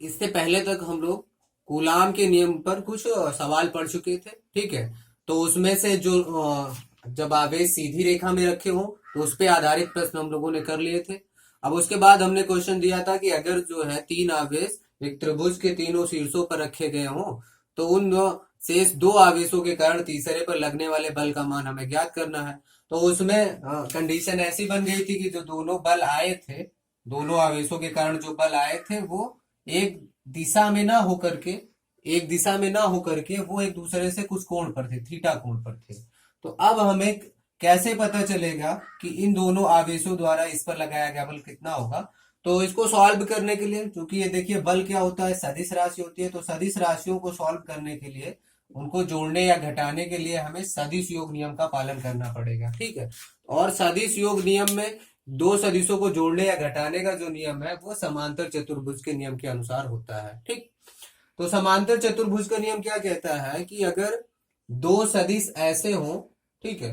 इससे पहले तक हम लोग कूलाम के नियम पर कुछ सवाल पढ़ चुके थे। ठीक है, तो उसमें से जो जब आवेश सीधी रेखा में रखे हों तो उस पे आधारित प्रश्न हम लोगों ने कर लिए थे। अब उसके बाद हमने क्वेश्चन दिया था कि अगर जो है तीन आवेश एक त्रिभुज के तीनों शीर्षों पर रखे गए हों तो उन शेष दो आवेशों के कारण तीसरे पर लगने वाले बल का मान हमें ज्ञात करना है। तो उसमें कंडीशन ऐसी बन गई थी कि जो दोनों बल आए थे, दोनों आवेशों के कारण जो बल आए थे वो एक दिशा में ना होकर के एक दिशा में ना होकर के वो एक दूसरे से कुछ कोण पर थे, थीटा कोण पर थे। तो अब हमें कैसे पता चलेगा कि इन दोनों आवेशों द्वारा इस पर लगाया गया बल कितना होगा? तो इसको सॉल्व करने के लिए, क्योंकि ये देखिए बल क्या होता है, सदिश राशि होती है, तो सदिश राशियों को सॉल्व करने के लिए, उनको जोड़ने या घटाने के लिए हमें सदिश योग नियम का पालन करना पड़ेगा। ठीक है, और सदिश योग नियम में दो सदिशों को जोड़ने या घटाने का जो नियम है वो समांतर चतुर्भुज के नियम के अनुसार होता है। ठीक, तो समांतर चतुर्भुज का नियम क्या कहता है कि अगर दो सदिश ऐसे हों, ठीक है,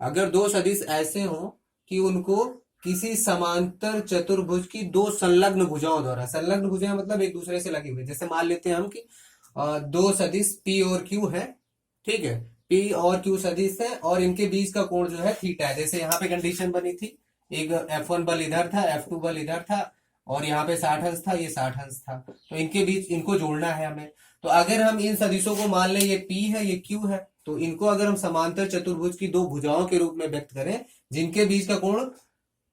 अगर दो सदिश ऐसे हों कि उनको किसी समांतर चतुर्भुज की दो संलग्न भुजाओं द्वारा, संलग्न भुजाएं मतलब एक दूसरे से लगी हुई, जैसे मान लेते हैं हम कि दो सदिश P और Q है। ठीक है, P और Q सदिश है और इनके बीच का कोण जो है थीटा है। जैसे यहाँ पे कंडीशन बनी थी, एक F1 बल इधर था, F2 बल इधर था और यहाँ पे 60 अंश था, ये 60 अंश था, तो इनके बीच इनको जोड़ना है हमें। तो अगर हम इन सदिशों को मान लें ये P है ये Q है, तो इनको अगर हम समांतर चतुर्भुज की दो भुजाओं के रूप में व्यक्त करें जिनके बीच का कोण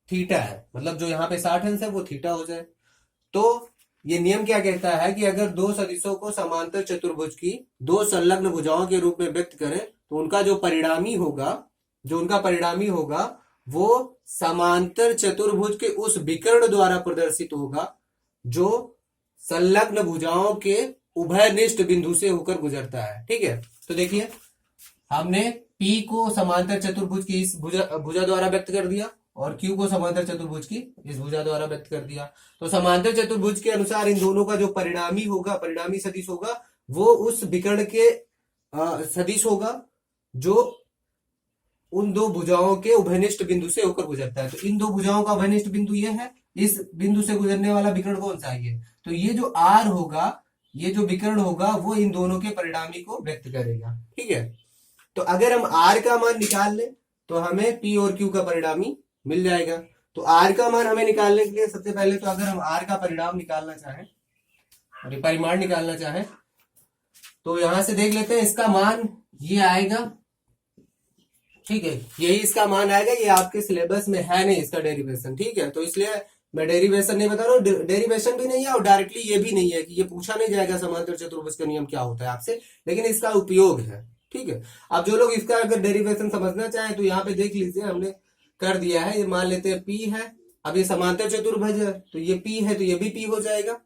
थीटा है, मतलब जो यहाँ पे 60 अंश है वो थीटा हो जाए। तो ये नियम क्या कहता है कि अगर दो सदिशों को समांतर चतुर्भुज की दो संलग्न भुजाओं के रूप में व्यक्त करें तो उनका जो परिणामी होगा, वो समांतर चतुर्भुज के उस विकर्ण द्वारा प्रदर्शित होगा जो संलग्न भुजाओं के उभयनिष्ठ बिंदु से होकर गुजरता है। ठीक है, तो देखिए हमने P को समांतर चतुर्भुज की इस भुजा द्वारा व्यक्त कर दिया और Q को समांतर चतुर्भुज की इस भुजा द्वारा व्यक्त कर दिया। तो समांतर चतुर्भुज के अनुसार इन दोनों का जो परिणामी होगा, परिणामी सदिश होगा, वो उस विकर्ण के सदिश होगा जो उन दो भुजाओं के उभयनिष्ठ बिंदु से होकर गुजरता है। तो इन दो भुजाओं का उभयनिष्ठ बिंदु ये है, इस बिंदु से गुजरने वाला विकर्ण कौन सा है? तो ये जो R होगा, ये जो विकर्ण होगा वो इन दोनों के परिणामी को व्यक्त करेगा। ठीक है, तो अगर हम R का मान निकाल लें तो हमें P और Q का परिणामी मिल जाएगा। तो R का मान हमें निकालने के लिए सबसे पहले तो अगर हम R का परिणाम निकालना चाहें और परिमाण निकालना चाहें तो यहां से देख लेते हैं, इसका मान ये आएगा। ठीक है, यही इसका मान आएगा, ये आपके सिलेबस में है नहीं इसका डेरिवेशन। ठीक है, तो इसलिए मैं डेरिवेशन नहीं बता रहा हूँ, डेरिवेशन भी नहीं है और डायरेक्टली ये भी नहीं है कि ये पूछा नहीं जाएगा समांतर चतुर्भुज का नियम क्या होता है आपसे, लेकिन इसका उपयोग है। ठीक है, अब जो लोग इसका अगर डेरिवेशन समझना चाहें तो यहाँ पे देख लीजिए, हमने कर दिया है। ये मान लेते हैं P है, अब ये समांतर चतुर्भुज है तो ये P है तो ये भी P हो जाएगा।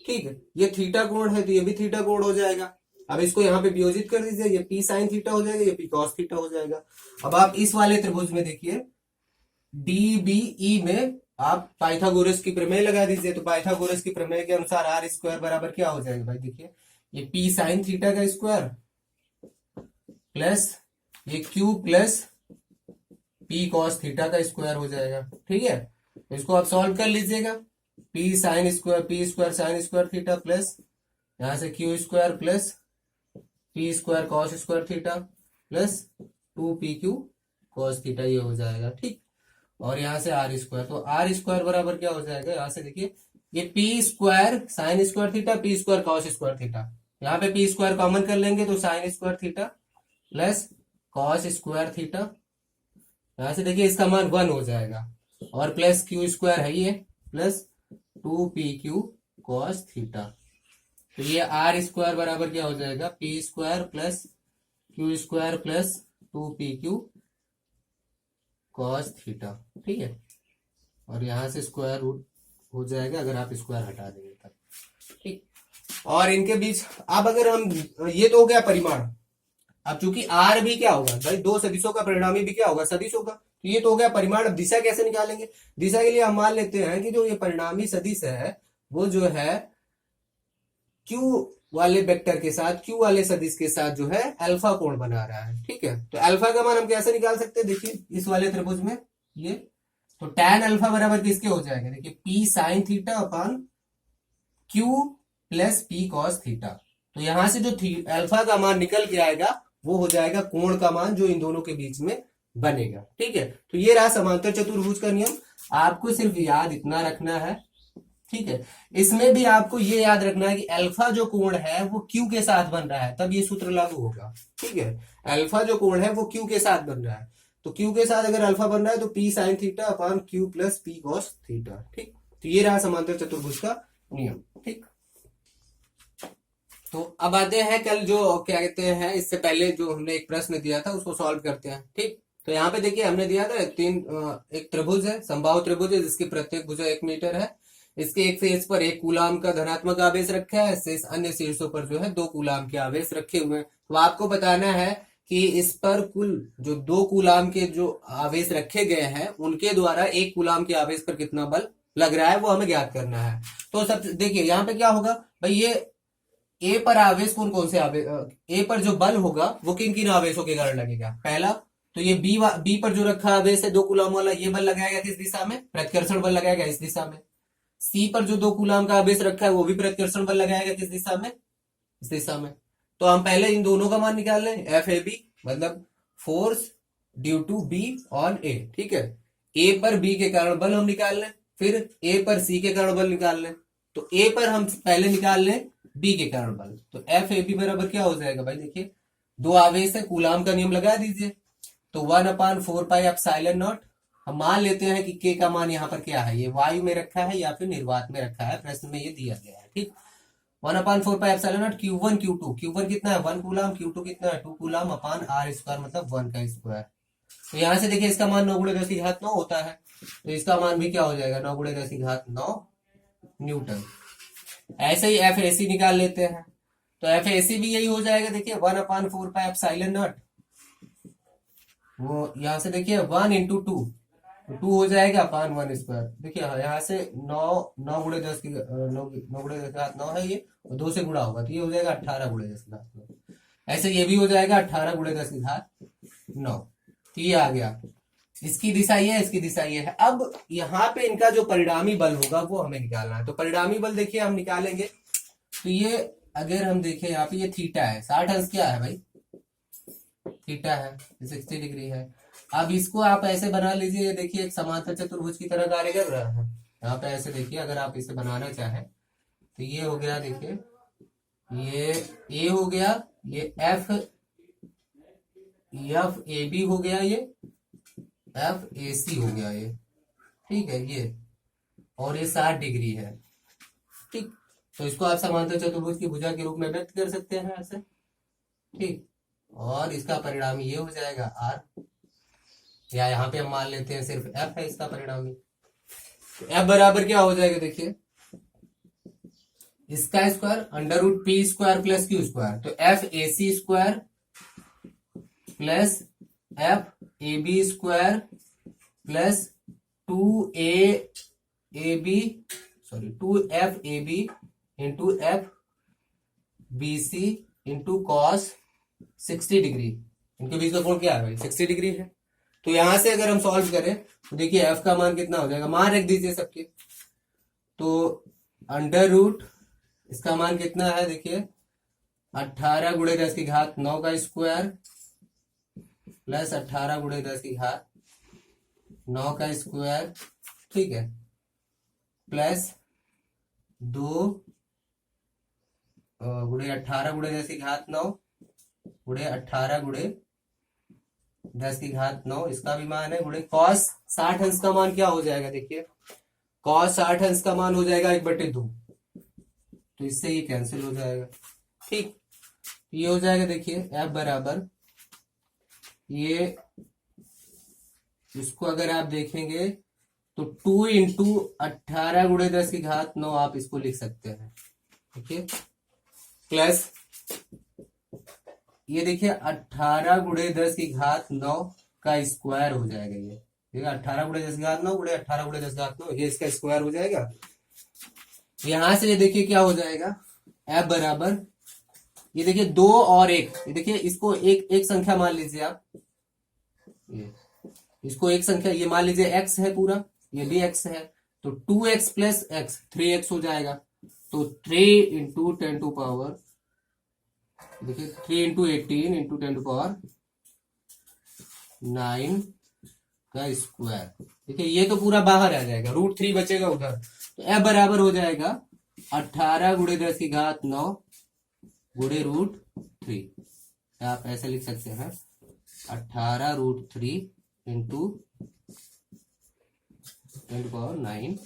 ठीक है, ये थीटा कोण है तो ये भी थीटा कोण हो जाएगा। अब इसको यहाँ पे वियोजित कर दीजिए, ये P साइन थीटा हो जाएगा, ये P कॉस थीटा हो जाएगा। अब आप इस वाले त्रिभुज में देखिए DBE में आप पाइथागोरस की प्रमेय लगा दीजिए, तो पाइथागोरस की प्रमेय के अनुसार आर स्क्वायर बराबर क्या हो जाएगा भाई? देखिए ये P साइन थीटा का स्क्वायर प्लस ये Q plus P cos theta का स्क्वायर हो जाएगा। ठीक है, तो इसको आप सॉल्व कर लीजिएगा, P sine square P square sine square theta plus यहां से Q square plus P square cos square theta plus 2PQ cos theta, ये हो जाएगा। ठीक, और यहाँ से आर स्क्वायर, तो आर स्क्वायर बराबर क्या हो जाएगा? यहाँ से देखिए ये P square sine square theta P square cos square theta, यहाँ पे P स्क्वायर कॉमन कर लेंगे तो sine square theta plus cos square theta, यहाँ से देखिए इसका मान 1 हो जाएगा और प्लस Q स्क्वायर है ये प्लस 2PQ कॉस थीटा। तो ये आर स्क्वायर बराबर क्या हो जाएगा? P square plus Q square plus 2PQ cos theta. ठीक है, और यहां से स्क्वायर रूट हो जाएगा अगर आप स्क्वायर हटा देंगे तब। ठीक, और इनके बीच अब अगर हम, ये तो हो गया परिमाण। अब चूंकि आर भी क्या होगा भाई, दो सदिशों का परिणामी भी क्या होगा? सदिश होगा, तो ये तो हो गया परिमाण। अब दिशा कैसे निकालेंगे? दिशा के लिए हम मान लेते हैं कि जो ये परिणामी सदिश है वो जो है Q वाले वेक्टर के साथ, Q वाले सदिश के साथ जो है अल्फा कोण बना रहा है। ठीक है, तो अल्फा का मान हम कैसे निकाल सकते हैं? देखिए इस वाले त्रिभुज में ये, तो tan अल्फा बराबर किसके हो जाएगा? देखिए P sine theta upon Q plus P cos theta. तो यहां से जो अल्फा का मान निकल के आएगा वो हो जाएगा कोण का मान जो इन दोनों के बीच में बनेगा। ठीक है, तो ये रहा समांतर चतुर्भुज का नियम। आपको सिर्फ याद इतना रखना है, ठीक है। इसमें भी आपको ये याद रखना है कि अल्फा जो कोण है वो क्यू के साथ बन रहा है, तब ये सूत्र लागू होगा। ठीक है, अल्फा जो कोण है वो क्यू के साथ बन रहा है, तो क्यू के साथ अगर अल्फा बन रहा है तो P sine theta upon Q plus P cos theta. ठीक, तो ये रहा समांतर चतुर्भुज का नियम। ठीक, तो अब आते हैं कल जो क्या कहते हैं, इससे पहले जो हमने एक प्रश्न दिया था उसको सॉल्व करते हैं। ठीक, तो यहाँ पे देखिए हमने दिया था एक त्रिभुज है, समबाहु त्रिभुज है, जिसकी प्रत्येक भुजा 1 मीटर है। इसके एक शीर्ष पर 1 कूलाम का धनात्मक आवेश रखा है, शेष अन्य शीर्षों पर जो है 2 कूलाम के आवेश रखे हुए हैं। तो आपको बताना है कि इस पर कुल जो 2 कूलाम के जो आवेश रखे गए हैं उनके द्वारा 1 कूलाम के आवेश पर कितना बल लग रहा है वो हमें ज्ञात करना है। तो सब देखिए यहाँ पे क्या होगा भाई, ये ए पर आवेश कौन कौन से आवेश, ए पर जो बल होगा वो किन किन आवेशों के कारण लगेगा। पहला तो ये बी पर जो रखा आवेश है 2 कूलाम वाला, ये बल लगाएगा किस दिशा में, प्रतिकर्षण बल लगाएगा इस दिशा में। सी पर जो 2 कूलाम का आवेश रखा है वो भी प्रतिकर्षण बल लगाएगा किस दिशा में, इस दिशा में। तो हम पहले इन दोनों का मान निकाल लें, एफ ए बी मतलब force due to B on A. ठीक है, ए पर बी के कारण बल हम निकाल लें, फिर ए पर सी के कारण बल निकाल लें। तो ए पर हम पहले निकाल लें बी के कारण बल, तो एफ ए बी बराबर क्या हो जाएगा भाई, देखिए 2 आवेश है, कूलाम का नियम लगा दीजिए। तो 1/4πε0, हम मान लेते हैं कि के का मान यहाँ पर क्या है, ये वायु में रखा है या फिर निर्वात में रखा है, प्रश्न में ये दिया गया है। ठीक, 1/4πε0 Q1 Q2, Q1 कितना है 1 कूलाम, Q2 कितना है 2 कूलाम अपान आर स्क्वायर मतलब 1 का स्क्वायर। तो यहां से देखिए इसका मान 9 × 10⁻9 होता है, तो इसका मान भी क्या हो जाएगा 9 × 10⁹ न्यूटन। ऐसे ही एफ एसी निकाल लेते हैं, तो एफ एसी भी यही हो जाएगा, देखिए 1/4πε0, वो यहां से देखिए 1 × 2, तो 2 हो जाएगा अपान 1 स्क्वायर। देखिए यहाँ से 9 × 10 की 9 है ये, और 2 से गुणा होगा तो ये हो जाएगा 18 × 10⁹। ऐसे ये भी हो जाएगा 18 × 10⁹। तो ये आ गया, इसकी दिशा ये है, इसकी दिशा ये है। अब यहाँ पे इनका जो परिणामी बल होगा वो हमें निकालना है। तो परिणामी बल देखिए हम निकालेंगे, तो ये अगर हम देखें यहाँ पे ये थीटा है, 60 अंश क्या है भाई, थीटा है, 60 डिग्री है। अब इसको आप ऐसे बना लीजिए, देखिए एक समांतर चतुर्भुज की तरह कार्य कर रहा है। यहाँ पे ऐसे देखिए, अगर आप इसे बनाना चाहें तो ये हो गया, देखिए ये ए हो गया, ये एफ ए बी हो गया, ये एफ ए सी हो गया ये। ठीक है, ये और ये 60 डिग्री है। ठीक, तो इसको आप समांतर चतुर्भुज की भुजा के रूप में व्यक्त कर सकते हैं ऐसे। ठीक, और इसका परिणामी ये हो जाएगा आर, या यहाँ पे हम मान लेते हैं सिर्फ एफ है इसका परिणामी। तो एफ बराबर क्या हो जाएगा, देखिए इसका square √p² plus Q square, तो F A C square plus F A B square plus 2f A B into F B C into cos 60 degree. इनके बीच का कोण क्या है भाई 60 डिग्री है। तो यहां से अगर हम सॉल्व करें तो देखिए एफ का मान कितना हो जाएगा, मान रख दीजिए सबके। तो √ इसका मान कितना है, देखिए 18 × 10⁹ का स्क्वायर प्लस 18 × 10⁹ का स्क्वायर। ठीक है, प्लस 2 × 18 × 10⁹ × 18 × 10⁹, इसका भी मान है गुणे कॉस 60 अंश का मान क्या हो जाएगा, देखिए कॉस 60 अंश का मान हो जाएगा 1/2, तो इससे ये कैंसिल हो जाएगा। ठीक, ये हो जाएगा, देखिए एफ बराबर ये, इसको अगर आप देखेंगे तो 2 × 18 × 10⁹ आप इसको लिख सकते हैं। ठीक, प्लस ये देखिए 18 × 10⁹ का स्क्वायर हो जाएगा ये, ठीक है 18 × 10⁹ × 18 × 10⁹, ये इसका स्क्वायर हो जाएगा। यहां से ये देखिए क्या हो जाएगा, एफ बराबर ये देखिए 2 और 1, ये देखिए इसको एक संख्या मान लीजिए आप, ये इसको एक संख्या ये मान लीजिए x है पूरा, ये भी x है, तो 2x + x 3x हो जाएगा। तो 3 इंटू 10 टू पावर, देखिए 3 इंटू 18 इंटू 10 टू पावर 9 का स्क्वायर। देखिए ये तो पूरा बाहर आ जाएगा, √3 बचेगा उधर, तो F बराबर हो जाएगा 18 गुणे 10 की घात 9 गुणे √3। आप ऐसे लिख सकते हैं 18 √3 इंटू 10 टू पावर 9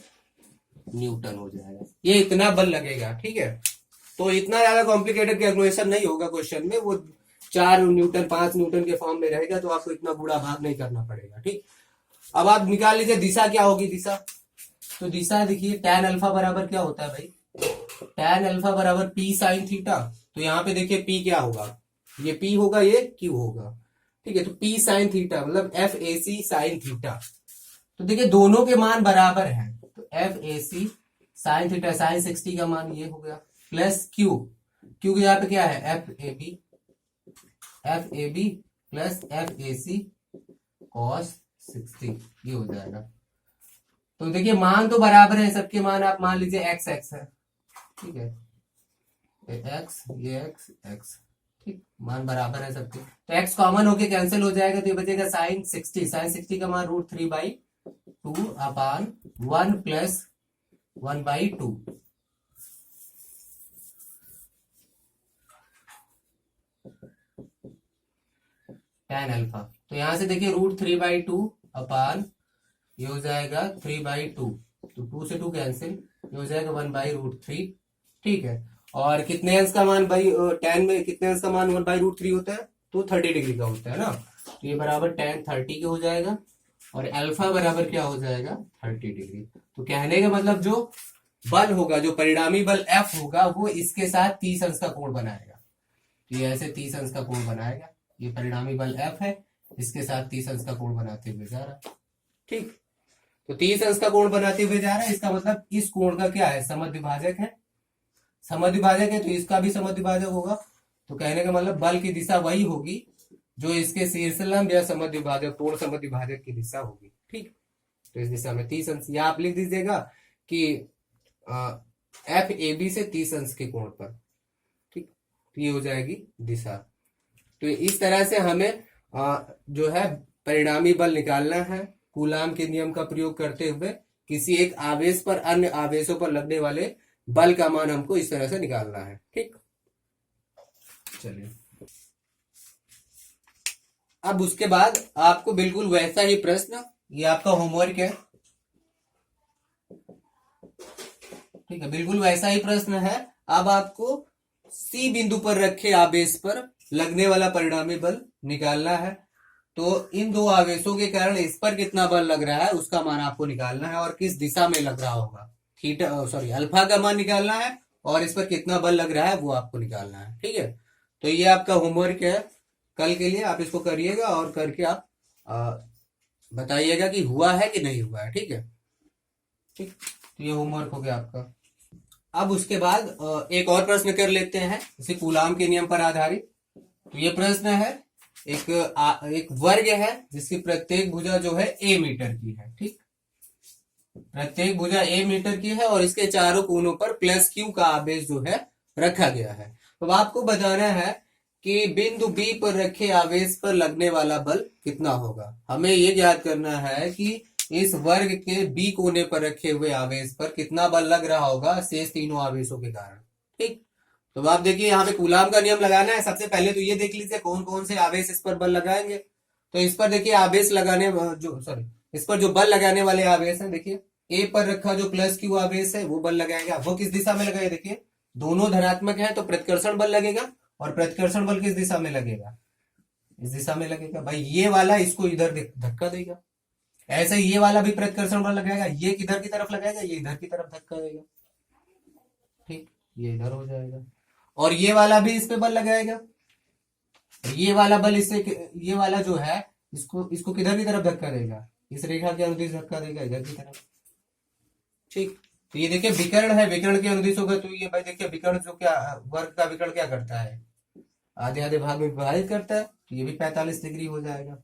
न्यूटन हो जाएगा। ये इतना बल लगेगा, ठीक है। तो इतना ज्यादा कॉम्प्लिकेटेड कैलकुलेशन नहीं होगा क्वेश्चन में, वो 4 न्यूटन 5 न्यूटन के फॉर्म में रहेगा, तो आपको इतना बूढ़ा भाग नहीं करना पड़ेगा, ठीक। अब आप निकाल लीजिए दिशा क्या होगी। दिशा, तो दिशा देखिए tan अल्फा बराबर क्या होता है भाई, tan अल्फा बराबर P साइन थीटा। तो यहाँ पे देखिए P क्या होगा, ये P होगा, ये Q होगा, ठीक है। तो P साइन थीटा मतलब FAC साइन थीटा। तो देखिए दोनों के मान बराबर हैं, तो FAC साइन थीटा साइन 60 का मान ये हो गया, प्लस Q की यहाँ पे क्या है FAB प्लस FAC cos 60, ये हो जाएगा। तो देखिए मान तो बराबर है सबके, मान आप मान लीजिए x x है, ठीक है, ये x, ठीक, मान बराबर है सबके। तो x कॉमन होके कैंसिल हो जाएगा, तो ये बचेगा साइन 60 का मान √3/2 अपान 1 प्लस 1/2। tan अल्फा, तो यहां से देखिए √3/2 अपान ये हो जाएगा 3/2, तो 2 से 2 कैंसिल, ये हो जाएगा 1/√3, ठीक है। और कितने अंश का मान भाई tan में कितने अंश का मान 1/√3 होता है, तो 30 डिग्री का होता है ना, तो ये बराबर tan 30 के हो जाएगा, और अल्फा बराबर क्या हो जाएगा 30 डिग्री। तो कहने का मतलब जो बल होगा, जो परिणामी बल F होगा, वो इसके साथ 30 अंश का कोण बनाएगा। तो ये ऐसे 30 अंश का कोण बनाएगा, ये परिणामी बल F है, इसके साथ 30 अंश का कोण बनाते हुए जा रहा है, ठीक। तो 30 अंश का कोण बनाते हुए जा रहा है, इसका मतलब इस कोण का क्या है, समद्विभाजक है, समद्विभाजक है, तो इसका भी समद्विभाजक होगा। तो कहने का मतलब बल की दिशा वही होगी जो इसके शीर्षलंब या समद्विभाजक कोण समद्विभाजक की दिशा होगी, ठीक। तो इस दिशा में 30 अंश, या आप लिख दीजिएगा कि FAB से 30 अंश के कोण पर, ठीक, ये हो जाएगी दिशा। तो इस तरह से हमें जो है परिणामी बल निकालना है कूलाम के नियम का प्रयोग करते हुए। किसी एक आवेश पर अन्य आवेशों पर लगने वाले बल का मान हमको इस तरह से निकालना है, ठीक। चलिए, अब उसके बाद आपको बिल्कुल वैसा ही प्रश्न, ये आपका होमवर्क है, ठीक है, बिल्कुल वैसा ही प्रश्न है। अब आपको C बिंदु पर रखे आवेश पर लगने वाला परिणामी बल निकालना है। तो इन दो आवेशों के कारण इस पर कितना बल लग रहा है उसका मान आपको निकालना है, और किस दिशा में लग रहा होगा, अल्फा का मान निकालना है, और इस पर कितना बल लग रहा है वो आपको निकालना है, ठीक है। तो ये आपका होमवर्क है कल के लिए, आप इसको करिएगा और करके आप बताइएगा कि हुआ है कि नहीं हुआ है, ठीक है, ठीक। तो ये होमवर्क हो गया आपका। अब उसके बाद एक और प्रश्न कर लेते हैं इसी कूलाम के नियम पर आधारित। तो ये प्रश्न है, एक वर्ग है जिसकी प्रत्येक भुजा जो है a मीटर की है, ठीक, प्रत्येक भुजा a मीटर की है, और इसके चारों कोनों पर प्लस Q का आवेश जो है रखा गया है। तो आपको बताना है कि बिंदु B पर रखे आवेश पर लगने वाला बल कितना होगा। हमें ये याद करना है कि इस वर्ग के B कोने पर रखे हुए आवेश पर कितना बल लग रहा होगा शेष तीनों आवेशों के कारण, ठीक। तो आप देखिए यहाँ पे कूलाम का नियम लगाना है। सबसे पहले तो ये देख लीजिए कौन कौन से आवेश इस पर बल लगाएंगे। तो इस पर देखिए आवेश लगाने इस पर जो बल लगाने वाले आवेश हैं, देखिए ए पर रखा जो प्लस Q आवेश है वो बल लगाएगा। वो किस दिशा में लगाएगा, देखिए दोनों धनात्मक है तो प्रतिकर्षण बल लगेगा, और प्रतिकर्षण बल किस दिशा में लगेगा, इस दिशा में लगेगा। भाई ये वाला इसको इधर धक्का देगा, ऐसे ये वाला भी प्रतिकर्षण बल लगाएगा, ये किधर की तरफ लगाएगा, ये इधर की तरफ धक्का देगा, ठीक, ये इधर हो जाएगा। और ये वाला भी इस पे बल लगाएगा, ये वाला बल इससे, ये वाला जो है इसको किधर की तरफ धक्का देगा, इस रेखा के अनुदिश धक्का देगा इधर की तरफ, ठीक। तो ये देखिए विकर्ण है, विकर्ण के अनुदिश होगा, तो ये भाई देखिए विकर्ण जो क्या वर्ग का विकर्ण क्या करता है, आधे आधे भाग में विभाजित करता है, तो ये भी 45 डिग्री हो जाएगा,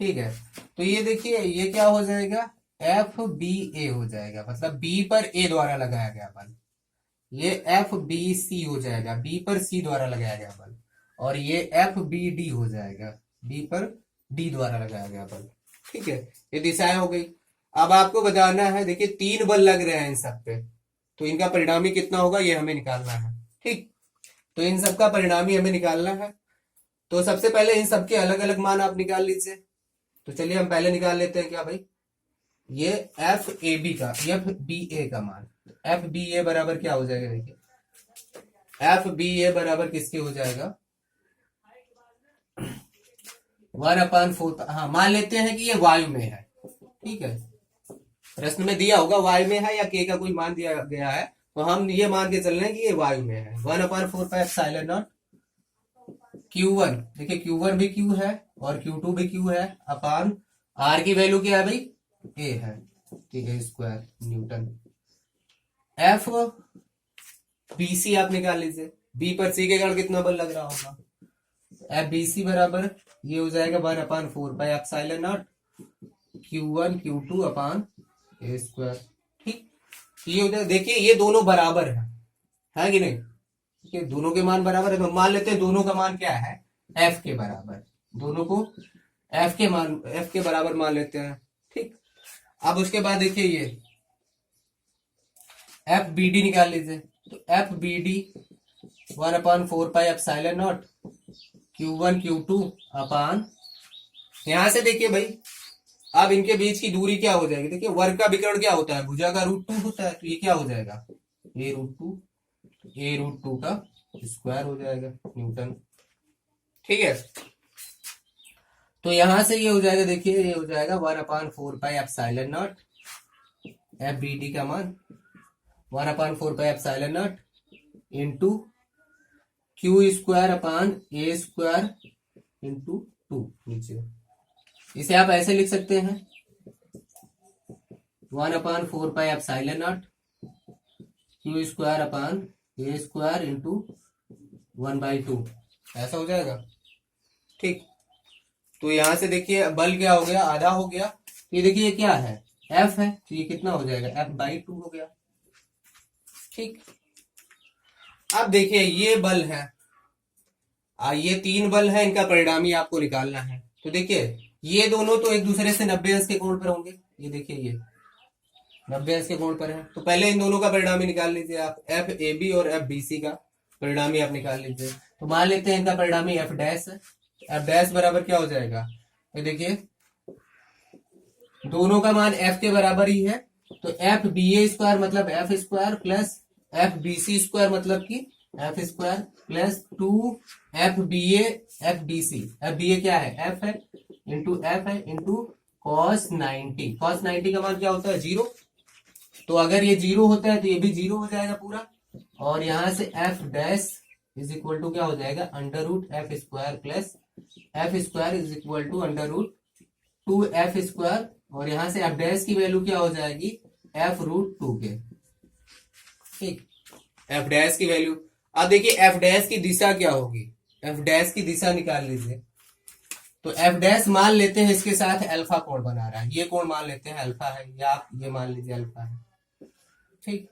ठीक है। तो ये देखिए ये क्या हो जाएगा, FBA हो जाएगा, मतलब B पर A द्वारा लगाया गया बल, ये एफ बी सी हो जाएगा, बी पर सी द्वारा लगाया गया बल, और ये एफ बी डी हो जाएगा, बी पर डी द्वारा लगाया गया बल। ठीक है, ये दिशाएं हो गई। अब आपको बताना है, देखिए 3 बल लग रहे हैं इन सब पे, तो इनका परिणामी कितना होगा ये हमें निकालना है। ठीक, तो इन सब का परिणामी हमें निकालना है। तो सबसे पहले इन सब के अलग अलग मान आप निकाल लीजिए। तो चलिए हम पहले निकाल लेते हैं क्या भाई, ये एफ ए बी का, एफ बी ए का मान, एफ बी ए बराबर क्या हो जाएगा, देखिए एफ बी ए बराबर किसके हो जाएगा, 1/4। हाँ, मान लेते हैं कि ये वायु में है। ठीक है, प्रश्न में दिया होगा वायु में है या के का कोई मान दिया गया है, तो हम ये मान के चल रहे हैं कि ये वायु में है। 1/4 Q1, देखिए Q1 भी Q है और Q2 भी Q है, अपान R की वैल्यू क्या है भाई, A है, ठीक है, square newton. F B C आप निकाल लीजिए, बी पर सी के कारण कितना बल लग रहा होगा, एफ बी सी बराबर ये हो जाएगा 1/4 Q1 Q2 upon A square. ठीक, ये हो जाएगा। देखिए ये दोनों बराबर है कि नहीं, ये दोनों के मान बराबर है, तो मान लेते हैं दोनों का मान क्या है, एफ के बराबर, दोनों को एफ के बराबर मान लेते हैं। ठीक, अब उसके बाद देखिए ये एफ बी डी निकाल लीजिए, तो F B D 1/4 Q1 Q2 अपान, यहां से देखिए भाई अब इनके बीच की दूरी क्या हो जाएगी, देखिए वर्ग का विकर्ण क्या होता है, भुजा का √2 होता है, तो ये क्या हो जाएगा, a√2 का स्क्वायर हो जाएगा न्यूटन। ठीक है, तो यहां से ये हो जाएगा, देखिए ये हो जाएगा 1/4 एफ बी डी का मान 1/4 into Q square upon A square into 2 नीचे। इसे आप ऐसे लिख सकते हैं 1/4 Q square upon A square into 1/2, ऐसा हो जाएगा। ठीक, तो यहां से देखिए बल क्या हो गया, आधा हो गया। ये देखिए ये क्या है, एफ है, तो ये कितना हो जाएगा, F/2 हो गया। ठीक, अब देखिए ये बल है, ये 3 बल है, इनका परिणामी आपको निकालना है। तो देखिए ये दोनों तो एक दूसरे से 90 अंश के कोण पर होंगे, ये देखिए ये 90 अंश के कोण पर है, तो पहले इन दोनों का परिणामी निकाल लीजिए आप, एफ ए बी और एफ बी सी का परिणामी आप निकाल लीजिए। तो मान लेते हैं इनका परिणामी एफ डैश है, एफ डैश बराबर क्या हो जाएगा, ये देखिए दोनों का मान एफ के बराबर ही है, तो एफ बी ए स्क्वायर मतलब F square plus F B C square मतलब कि F square plus 2 F B F D C, F B A क्या है, एफ है इंटू कॉस 90, कॉस 90 का मान क्या होता है 0, तो अगर ये 0 होता है तो ये भी 0 हो जाएगा पूरा, और यहां से F dash is equal to क्या हो जाएगा, √f square plus F square is equal to √2f square, और यहां से एफ डैश की वैल्यू क्या हो जाएगी, f√2 के। ठीक, एफ डैश की वैल्यू, अब देखिए एफ डैश की दिशा क्या होगी, एफ डैश की दिशा निकाल लीजिए। तो एफ डैश मान लेते हैं इसके साथ अल्फा कोण बना रहा है, ये कोण मान लेते हैं अल्फा है, या आप ये मान लीजिए अल्फा है। ठीक,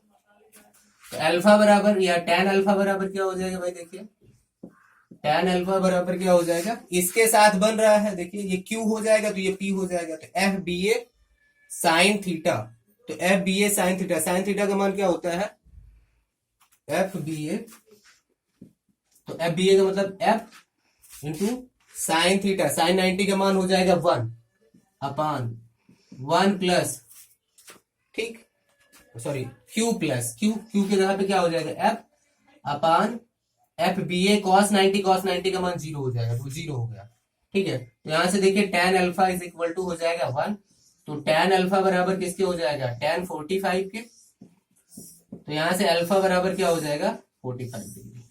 तो अल्फा बराबर या tan अल्फा बराबर क्या हो जाएगा भाई, देखिए tan अल्फा बराबर क्या हो जाएगा, इसके साथ बन रहा है, देखिए ये Q हो जाएगा तो ये P हो जाएगा, तो एफ बी ए साइन थीटा, तो एफ बी ए साइन थीटा, साइन थीटा का मान क्या होता है, एफ बी ए, तो एफ बी ए का मतलब F into sine theta, sine 90 का मान हो जाएगा 1/1 प्लस, ठीक सॉरी Q प्लस Q के जगह पे क्या हो जाएगा, एफ अपान एफ बी ए कॉस 90 का मान 0 हो जाएगा, तो 0 हो गया। ठीक है, तो यहां से देखिए tan alpha is equal to हो जाएगा 1, तो tan अल्फा बराबर किसके हो जाएगा, tan 45 के, तो यहां से अल्फा बराबर क्या हो जाएगा 45 डिग्री,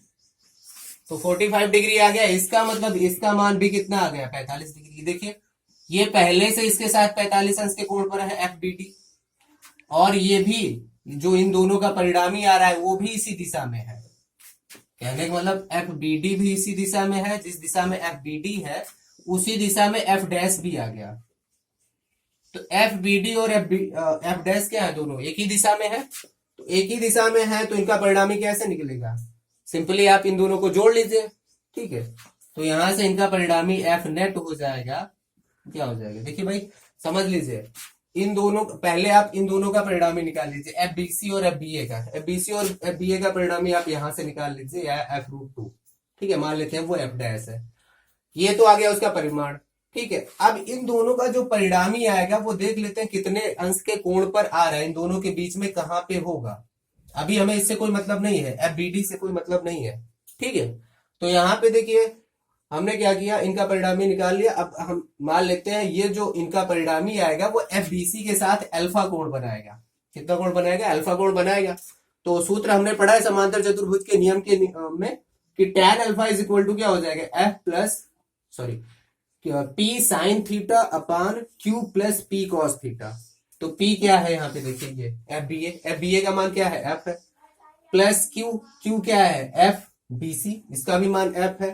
तो 45 डिग्री आ गया। इसका मतलब इसका मान भी कितना आ गया 45 डिग्री। देखिए ये पहले से इसके साथ 45 अंश के कोण पर है एफ बी डी, और ये भी जो इन दोनों का परिणामी आ रहा है वो भी इसी दिशा में है, कहने का मतलब एफ बी डी भी इसी दिशा में है, जिस दिशा में एफ बी डी है उसी दिशा में एफ डैश भी आ गया। तो एफ बी डी और एफ डैश क्या है, दोनों एक ही दिशा में है, तो एक ही दिशा में है तो इनका परिणामी कैसे निकलेगा, सिंपली आप इन दोनों को जोड़ लीजिए, ठीक है। तो यहां से इनका परिणामी एफ नेट हो जाएगा, क्या हो जाएगा देखिए भाई, समझ लीजिए इन दोनों, पहले आप इन दोनों का परिणामी निकाल लीजिए, एफ बी सी और एफ बी ए का, एफ बी सी और एफ बी ए का परिणामी आप यहां से निकाल लीजिए, या एफ रूट टू, ठीक है, मान लेते हैं वो एफ डैश है, ये तो आ गया उसका परिमाण, ठीक है। अब इन दोनों का जो परिणामी आएगा वो देख लेते हैं कितने अंश के कोण पर आ रहा है, इन दोनों के बीच में कहां पे होगा, अभी हमें इससे कोई मतलब नहीं है, एफ बी डी से कोई मतलब नहीं है, ठीक है। तो यहाँ पे देखिए हमने क्या किया, इनका परिणामी निकाल लिया, अब हम मान लेते हैं ये जो इनका परिणामी आएगा वो एफ बी सी के साथ अल्फा कोण बनाएगा, कितना कोण बनाएगा, अल्फा कोण बनाएगा। तो सूत्र हमने पढ़ा है समांतर चतुर्भुज के नियम के में कि tan alpha is equal to क्या हो जाएगा, F plus sorry P sine theta upon Q plus P cos theta. तो पी क्या है यहाँ पे देखिए, ये एफ बी ए का मान क्या है, एफ है, प्लस क्यू क्या है, एफ बी सी, इसका भी मान एफ है,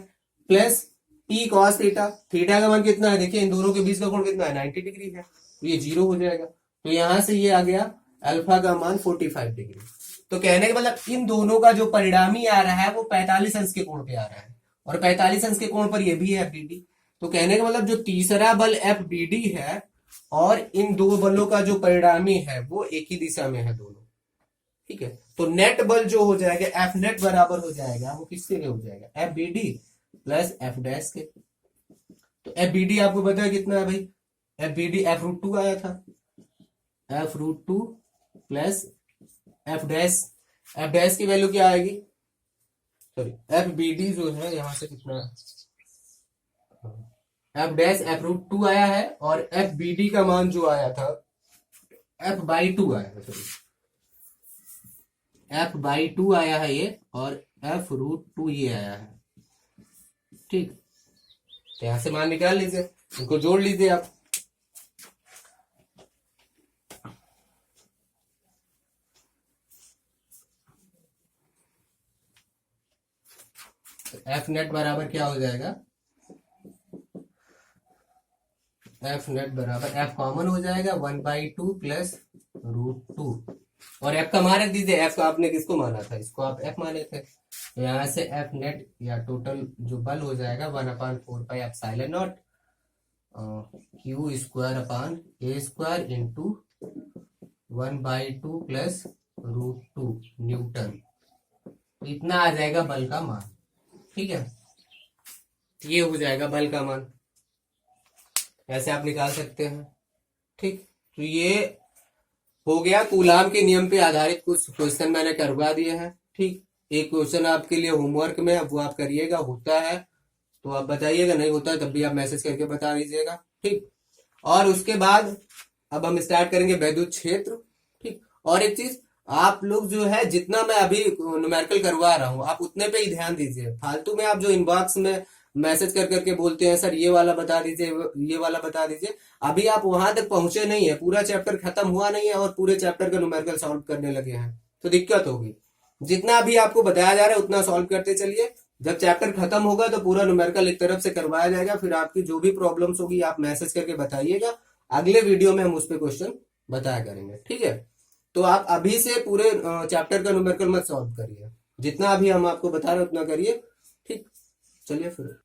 plus P cos theta, theta का मान कितना है देखिए, इन दोनों के बीच का कोण कितना है, 90 डिग्री है, तो ये 0 हो जाएगा। तो यहां से ये आ गया अल्फा का मान 45 डिग्री। तो कहने का मतलब इन दोनों का जो परिणामी आ रहा है वो 45 अंश के कोण पे आ रहा है, और 45 अंश के कोण पर ये भी है एफ बी डी। तो कहने का मतलब जो तीसरा बल एफ बी डी है और इन दो बलों का जो परिणामी है वो एक ही दिशा में है दोनों, ठीक है। तो नेट बल जो हो जाएगा एफ नेट बराबर हो जाएगा, वो किसके हो जाएगा, F B D plus F dash के। तो एफ बी डी आपको पता है कितना है भाई, F B D F root two आया था, F root two plus F dash की वैल्यू क्या आएगी, सॉरी एफ बी डी जो है यहां से कितना, F dash F root two आया है, और एफ बी डी का मान जो आया था एफ बाई टू आया है, सॉरी एफ बाई टू आया है ये, और एफ रूट टू ये आया है, ठीक। तो यहां से मान निकाल लीजिए, इनको जोड़ लीजिए आप, एफ नेट बराबर क्या हो जाएगा, एफ नेट बराबर एफ कॉमन हो जाएगा 1/2 प्लस रूट टू, और एफ का मान रख दीजिए, एफ का आपने किसको माना था, इसको आप एफ माने थे, तो यहां से एफ नेट या टोटल जो बल हो जाएगा 1/4 pi epsilon not Q square upon A square into 1/2 plus root two newton, इतना आ जाएगा बल का मान, ठीक है। ये हो जाएगा बल का मान, ऐसे आप निकाल सकते हैं, ठीक। तो ये हो गया कूलाम के नियम पे आधारित कुछ क्वेश्चन मैंने करवा दिए हैं, ठीक। एक क्वेश्चन आपके लिए होमवर्क में, अब वो आप करिएगा, होता है तो आप बताइएगा, नहीं होता है तब भी आप मैसेज करके बता दीजिएगा, ठीक। और उसके बाद अब हम स्टार्ट करेंगे वैद्युत क्षेत्र, ठीक। और एक चीज, आप लोग जो है जितना मैं अभी न्यूमेरिकल करवा रहा हूं आप उतने पे ही ध्यान दीजिए, फालतू में आप जो इनबॉक्स में मैसेज कर करके बोलते हैं सर ये वाला बता दीजिए, ये वाला बता दीजिए, अभी आप वहां तक पहुंचे नहीं है, पूरा चैप्टर खत्म हुआ नहीं है और पूरे चैप्टर का न्यूमेरिकल सॉल्व करने लगे हैं तो दिक्कत होगी। जितना भी आपको बताया जा रहा है उतना सॉल्व करते चलिए, जब चैप्टर खत्म होगा तो पूरा न्यूमेरिकल एक तरफ से करवाया जाएगा, फिर आपकी जो भी प्रॉब्लम्स होगी आप मैसेज करके बताइएगा, अगले वीडियो में हम उस पर क्वेश्चन बताया करेंगे, ठीक है। तो आप अभी से पूरे चैप्टर का न्यूमेरिकल मत सॉल्व करिए, जितना अभी हम आपको बता रहे हैं उतना करिए, ठीक। चलिए फिर।